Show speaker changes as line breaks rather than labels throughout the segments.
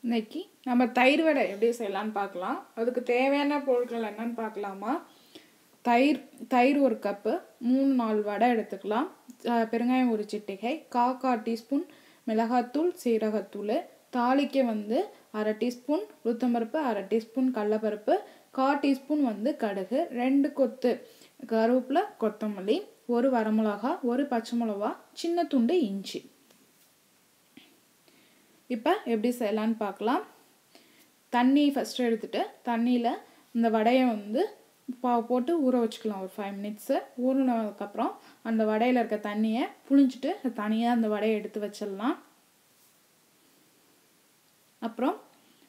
இன்னைக்கு நம்ம தயிர் வடை எப்படி செய்யலான்னு பார்க்கலாம். அதுக்கு தேவையான பொருட்கள் என்னன்னு பார்க்கலாமா. தயிர் ஒரு கப்பு, 3-4 வடை எடுத்துக்கலாம். பெருங்காயம் ஒரு சிட்டிகை, 1/4 டீஸ்பூன் மிளகாத்தூள், சீரகத்தூள். தாளிக்க 1/2 டீஸ்பூன் உளுத்தம்பருப்பு, 1/2 டீஸ்பூன் கடலைப்பருப்பு, 1/4 டீஸ்பூன் கடுகு, 2 கொத்து கருவேப்பிலை, கொத்தமல்லி, 1 வரமிளகா, 1 பச்சை மிளகா, சின்ன துண்டு இஞ்சி. இப்போ எப்படி செய்யலான்னு பார்க்கலாம். தண்ணி ஃபஸ்ட்டு எடுத்துகிட்டு தண்ணியில் இந்த வடையை போட்டு ஊற வச்சுக்கலாம் ஒரு 5 மினிட்ஸு. ஊறினதுக்கப்புறம் அந்த வடையில் இருக்க தண்ணியை புழிஞ்சிட்டு தனியாக அந்த வடையை எடுத்து வச்சிடலாம். அப்புறம்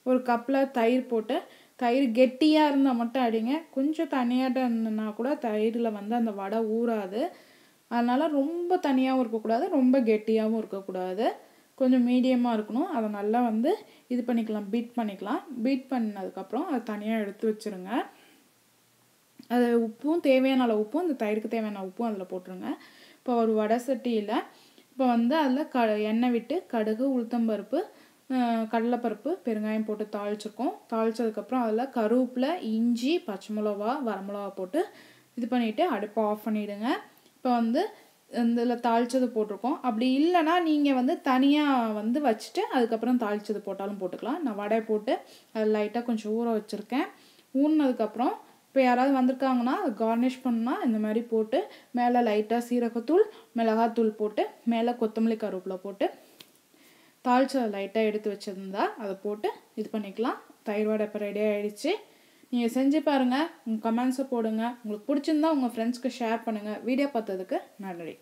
ஒரு கப்பில் தயிர் போட்டு, தயிர் கெட்டியாக இருந்தால் மட்டும் அடிங்க. கொஞ்சம் தனியாட்ட இருந்ததுன்னா கூட தயிரில் அந்த வடை ஊறாது. அதனால் ரொம்ப தனியாகவும் இருக்கக்கூடாது, ரொம்ப கெட்டியாகவும் இருக்கக்கூடாது. கொஞ்சம் மீடியமாக இருக்கணும். அதை நல்லா இது பண்ணிக்கலாம், பீட் பண்ணிக்கலாம். பீட் பண்ணதுக்கப்புறம் அதை தனியாக எடுத்து வச்சுருங்க. அது உப்பும் தேவையான அளவு உப்பும், இந்த தயிருக்கு தேவையான உப்பும் அதில் போட்டுருங்க. இப்போ ஒரு வடை சட்டியில் இப்போ அதில் எண்ணெய் விட்டு கடுகு, உளுத்தம்பருப்பு, கடலைப்பருப்பு, பெருங்காயம் போட்டு தாளிச்சிருக்கோம். தாளித்ததுக்கப்புறம் அதில் கருவேப்பிலை, இஞ்சி, பச்சை மிளகா, வரமிளகா போட்டு இது பண்ணிவிட்டு அடுப்பை ஆஃப் பண்ணிவிடுங்க. இப்போ இதில் தாளித்தது போட்டிருக்கோம். அப்படி இல்லைன்னா நீங்கள் தனியாக வச்சுட்டு அதுக்கப்புறம் தாளித்தது போட்டாலும் போட்டுக்கலாம். நான் வடை போட்டு அது லைட்டாக கொஞ்சம் ஊற வச்சுருக்கேன். ஊறினதுக்கப்புறம் இப்போ யாராவது வந்திருக்காங்கன்னா அதை கார்னிஷ் பண்ணால் இந்த மாதிரி போட்டு மேலே லைட்டாக சீரகத்தூள், மிளகாத்தூள் போட்டு மேலே கொத்தமல்லி, கருவேப்பிலை போட்டு தாளித்து லைட்டாக எடுத்து வச்சுருந்தா அதை போட்டு இது பண்ணிக்கலாம். தயிர் வடை இப்போ ரெடி ஆகிடுச்சு. நீங்கள் செஞ்சு பாருங்கள். உங்கள் கமெண்ட்ஸை போடுங்க. உங்களுக்கு பிடிச்சிருந்தா உங்கள் ஃப்ரெண்ட்ஸ்க்கு ஷேர் பண்ணுங்கள். வீடியோ பார்த்ததுக்கு நன்றி.